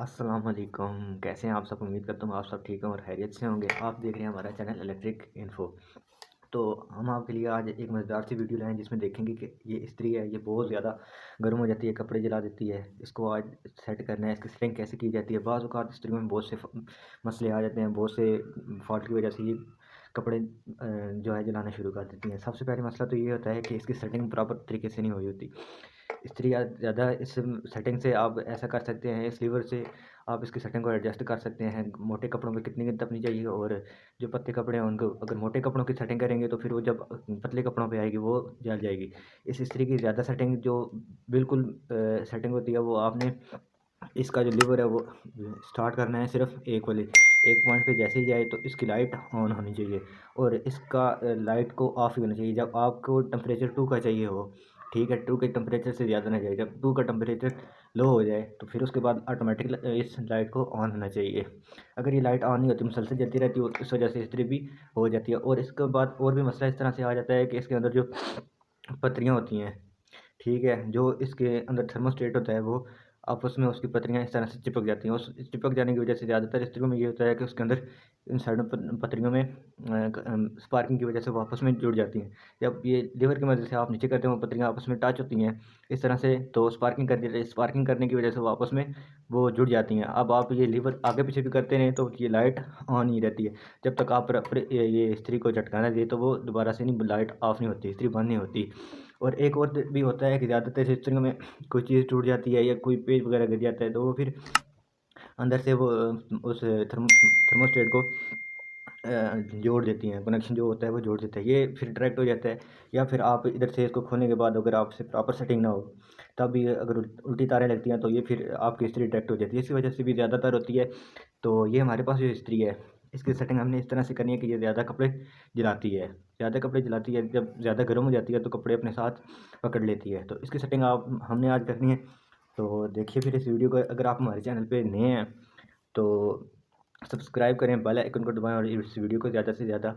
अस्सलाम वालेकुम। कैसे हैं आप सब? उम्मीद करता हूँ आप सब ठीक हैं और खैरियत से होंगे। आप देख रहे हैं हमारा चैनल इलेक्ट्रिक इन्फो। तो हम आपके लिए आज एक मज़ेदार सी वीडियो लाए हैं जिसमें देखेंगे कि ये इस्त्री है, ये बहुत ज़्यादा गर्म हो जाती है, कपड़े जला देती है। इसको आज सेट करना है, इसकी सेटिंग कैसे की जाती है। बाज़ औक़ात इस्त्री में बहुत से मसले आ जाते हैं, बहुत से फॉल्ट की वजह से ये कपड़े जो है जलाना शुरू कर देती हैं। सबसे पहले मसला तो ये होता है कि इसकी सेटिंग प्रॉपर तरीके से नहीं हुई होती। इस्त्री ज़्यादा इस सेटिंग से आप ऐसा कर सकते हैं, इस लीवर से आप इसकी सेटिंग को एडजस्ट कर सकते हैं। मोटे कपड़ों में कितनी तपनी चाहिए और जो पतले कपड़े हैं उनको अगर मोटे कपड़ों की सेटिंग करेंगे तो फिर वो जब पतले कपड़ों पे आएगी वो जल जाएगी। इस इस्त्री की ज़्यादा सेटिंग जो बिल्कुल सेटिंग होती है वो आपने इसका जो लीवर है वो स्टार्ट करना है सिर्फ एक पॉइंट पे जैसे ही जाए तो इसकी लाइट ऑन होनी चाहिए और इसका लाइट को ऑफ ही होना चाहिए जब आपको टेम्परेचर 2 का चाहिए हो। ठीक है, 2 के टेम्परेचर से ज़्यादा ना जाए। जब 2 का टेम्परेचर लो हो जाए तो फिर उसके बाद ऑटोमेटिक इस लाइट को ऑन होना चाहिए। अगर ये लाइट ऑन नहीं होती, मुसलसल जलती रहती है, इस वजह से इस्त्री भी हो जाती है। और इसके बाद और भी मसला इस तरह से आ जाता है कि इसके अंदर जो पत्रियाँ होती हैं, ठीक है, जो इसके अंदर थर्मोस्टेट होता है वो आपस में उसकी पत्रियाँ इस तरह से चिपक जाती हैं। उस चिपक जाने की वजह से ज़्यादातर इस्त्रियों में ये होता है कि उसके अंदर इन साइडों पत्रियों में स्पार्किंग की वजह से वो आपस में जुड़ जाती हैं। जब ये लीवर की मदद से आप नीचे करते हो, वो पत्रियाँ आपस में टच होती हैं इस तरह से, तो स्पार्किंग करने की वजह से वो आपस में वो जुड़ जाती हैं। अब आप ये लीवर आगे पीछे भी करते रहें तो ये लाइट ऑन ही रहती है। जब तक आप ये इस्त्री को झटकाना दें तो वो दोबारा से नहीं, लाइट ऑफ नहीं होती, इस्त्री बंद नहीं होती। और एक और भी होता है कि ज़्यादातर इस्त्रियों में कोई चीज़ टूट जाती है या कोई पेज वगैरह गिर जाता है तो वो फिर अंदर से वो उस थर्मोस्टेट को जोड़ देती हैं, कनेक्शन जो होता है वो जोड़ देता है, ये फिर डायरेक्ट हो जाता है। या फिर आप इधर से इसको खोलने के बाद अगर आपसे प्रॉपर सेटिंग ना हो तब भी अगर उल्टी तारें लगती हैं तो ये फिर आपकी इस्त्री डायरेक्ट हो जाती है। इसी वजह से भी ज़्यादातर होती है। तो ये हमारे पास जो इस्त्री है इसकी सेटिंग हमने इस तरह से करनी है कि ये ज़्यादा कपड़े जलाती है। ज़्यादा कपड़े जलाती है, जब ज़्यादा गर्म हो जाती है तो कपड़े अपने साथ पकड़ लेती है। तो इसकी सेटिंग हमने आज करनी है। तो देखिए फिर इस वीडियो को। अगर आप हमारे चैनल पे नए हैं तो सब्सक्राइब करें, बेल आइकन को दबाएं और इस वीडियो को ज़्यादा से ज़्यादा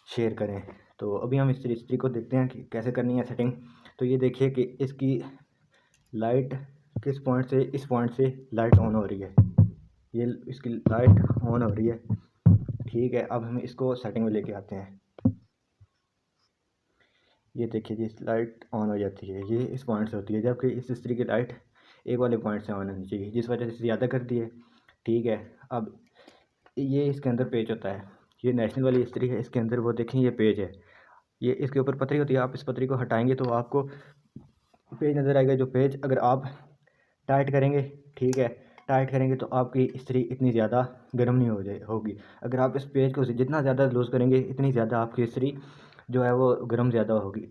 शेयर करें। तो अभी हम इस इस्त्री को देखते हैं कि कैसे करनी है सेटिंग। तो ये देखिए कि इसकी लाइट किस पॉइंट से, इस पॉइंट से लाइट ऑन हो रही है। ये इसकी लाइट ऑन हो रही है, ठीक है। अब हम इसको सेटिंग में लेके आते हैं। ये देखिए जी, लाइट ऑन हो जाती है, ये इस पॉइंट से होती है, जबकि इस इस्त्री की लाइट एक वाले पॉइंट से ऑन होनी चाहिए, जिस वजह से ज़्यादा कर दी है, ठीक है। अब ये इसके अंदर पेज होता है, ये नेशनल वाली इस्त्री है, इसके अंदर वो देखें ये पेज है, ये इसके ऊपर पतरी होती है। आप इस पतरी को हटाएंगे तो आपको पेज नज़र आएगा। जो पेज अगर आप टाइट करेंगे, ठीक है, टाइट करेंगे तो आपकी इस्त्री इतनी ज़्यादा गर्म नहीं होगी। अगर आप इस पेज को जितना ज़्यादा लूज़ करेंगे इतनी ज़्यादा आपकी इस्त्री जो है वो गर्म ज़्यादा होगी।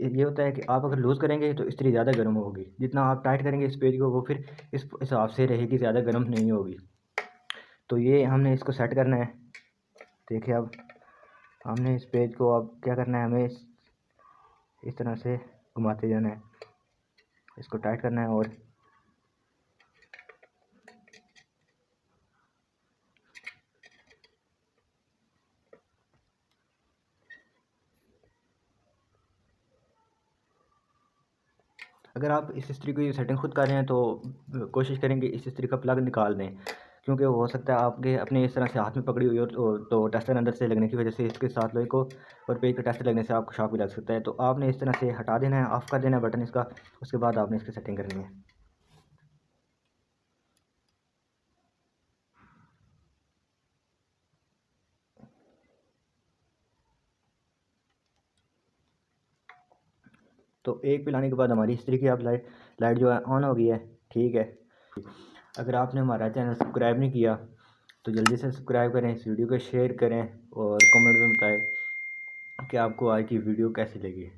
ये होता है कि आप अगर लूज़ करेंगे तो इस्त्री ज़्यादा गर्म होगी, जितना आप टाइट करेंगे इस पेज को वो फिर इस हिसाब से रहेगी, ज़्यादा गर्म नहीं होगी। तो ये हमने इसको सेट करना है। देखिए अब हमने इस पेज को अब क्या करना है, हमें इस तरह से घुमाते जाना है, इसको टाइट करना है। और अगर आप इस इस्त्री की सेटिंग खुद कर रहे हैं तो कोशिश करेंगे इस इस्त्री का प्लग निकाल दें, क्योंकि हो सकता है आपके अपने इस तरह से हाथ में पकड़ी हुई हो तो टेस्टर अंदर से लगने की वजह से इसके साथ लोहे को और पेज का टेस्टर लगने से आपको शॉक भी लग सकता है। तो आपने इस तरह से हटा देना है, ऑफ़ कर देना है बटन इसका, उसके बाद आपने इसकी सेटिंग करनी है। तो एक पिलाने के बाद हमारी इस्त्री की अब लाइट जो है ऑन हो गई है, ठीक है। अगर आपने हमारा चैनल सब्सक्राइब नहीं किया तो जल्दी से सब्सक्राइब करें, इस वीडियो को शेयर करें और कमेंट में बताएं कि आपको आज की वीडियो कैसी लगी।